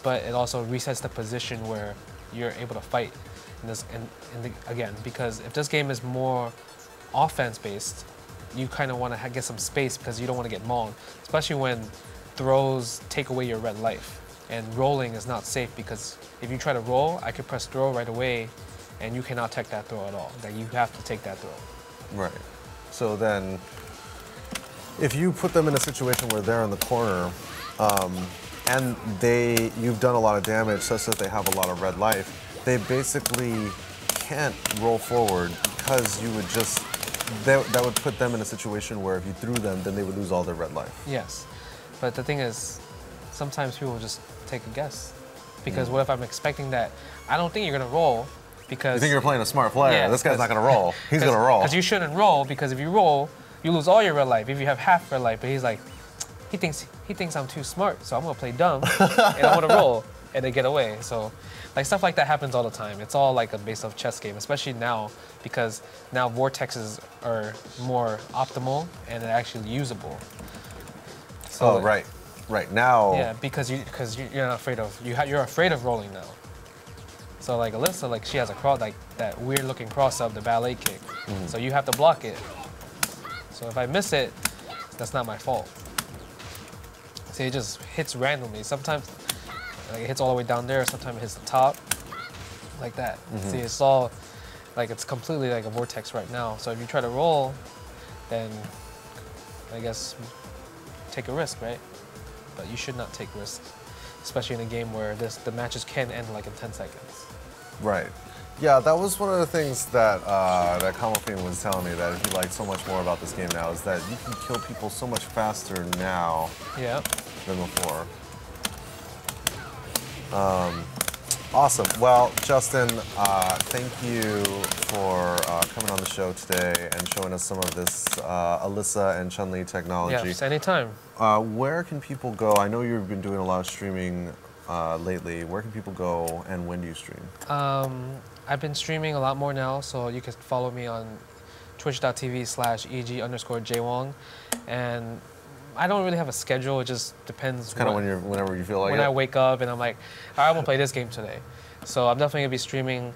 Speaker 2: But it also resets the position where you're able to fight. Again, because if this game is more offense-based, you kind of want to get some space because you don't want to get mauled, especially when throws take away your red life. And rolling is not safe because if you try to roll, I could press throw right away, and you cannot take that throw at all. Like, you have to take that throw.
Speaker 1: Right. So then, if you put them in a situation where they're in the corner, and you've done a lot of damage such that they have a lot of red life, they basically can't roll forward because you would just, that would put them in a situation where if you threw them, then they would lose all their red life.
Speaker 2: Yes, but the thing is, sometimes people just take a guess. Because what if I'm expecting that, I don't think you're gonna roll because—
Speaker 1: You think you're playing a smart player.
Speaker 2: Yeah,
Speaker 1: this guy's not gonna roll. He's gonna roll.
Speaker 2: Because you shouldn't roll, because if you roll, you lose all your red life. If you have half red life, but he's like, he thinks I'm too smart, so I'm gonna play dumb, and I'm gonna roll, and they get away. So, like, stuff like that happens all the time. It's all like a base of chess game, especially now, because now vortexes are more optimal and they're actually usable. So,
Speaker 1: right. Right now.
Speaker 2: Yeah, because you're not afraid of you're afraid of rolling now. So like Alyssa, like she has a cross, like that weird looking cross up, the ballet kick. So you have to block it. So if I miss it, that's not my fault. See, it just hits randomly. Sometimes like it hits all the way down there. Sometimes it hits the top, like that. See, it's all like it's completely like a vortex right now. So if you try to roll, then I guess take a risk, right? But you should not take risks, especially in a game where the matches can end like in 10 seconds.
Speaker 1: Right. Yeah, that was one of the things that that Kamofin was telling me that he liked so much more about this game now is that you can kill people so much faster now than before. Awesome. Well, Justin, thank you for coming on the show today and showing us some of this Alyssa and Chun-Li technology.
Speaker 2: Yes, anytime.
Speaker 1: Where can people go? I know you've been doing a lot of streaming lately. Where can people go and when do you stream?
Speaker 2: I've been streaming a lot more now, so you can follow me on twitch.tv/EG_J-Wong. And I don't really have a schedule, it just depends.
Speaker 1: It's kind of whenever you feel like it?
Speaker 2: When I wake up and I'm like, all right, I'm gonna play this game today. So I'm definitely gonna be streaming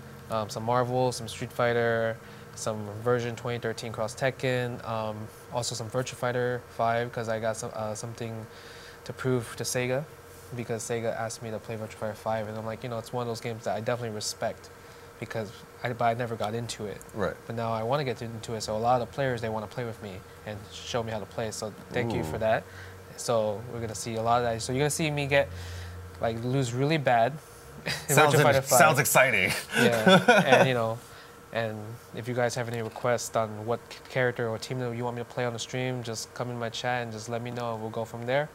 Speaker 2: some Marvel, some Street Fighter, some version 2013 Cross Tekken, also some Virtua Fighter 5 because I got something to prove to Sega because Sega asked me to play Virtua Fighter 5 and I'm like, you know, it's one of those games that I definitely respect because I never got into it.
Speaker 1: Right.
Speaker 2: But now I want to get into it, so a lot of the players, they want to play with me and show me how to play, so thank you for that. So we're going to see a lot of that. So you're going to see me lose really bad in Virtua Fighter 5.
Speaker 1: Sounds exciting.
Speaker 2: Yeah, and you know, and if you guys have any requests on what character or team that you want me to play on the stream, just come in my chat and just let me know. We'll go from there.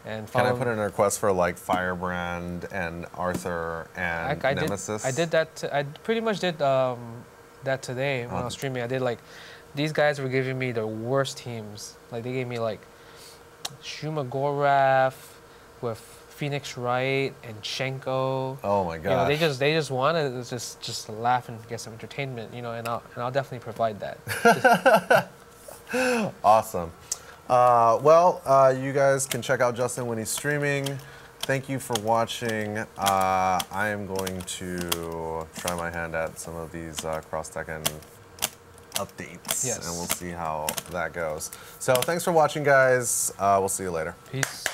Speaker 2: And
Speaker 1: can I put in a request for like Firebrand and Arthur and Nemesis?
Speaker 2: I did that. I pretty much did that today when I was streaming. I did these guys were giving me the worst teams. Like they gave me like Shumagorath with Phoenix Wright and Shenko.
Speaker 1: Oh my god!
Speaker 2: You know, they just wanted to just laugh and get some entertainment. You know, and I'll definitely provide that.
Speaker 1: Awesome. Well, you guys can check out Justin when he's streaming. Thank you for watching. I am going to try my hand at some of these Cross Tekken updates, and we'll see how that goes. So thanks for watching, guys. We'll see you later.
Speaker 2: Peace.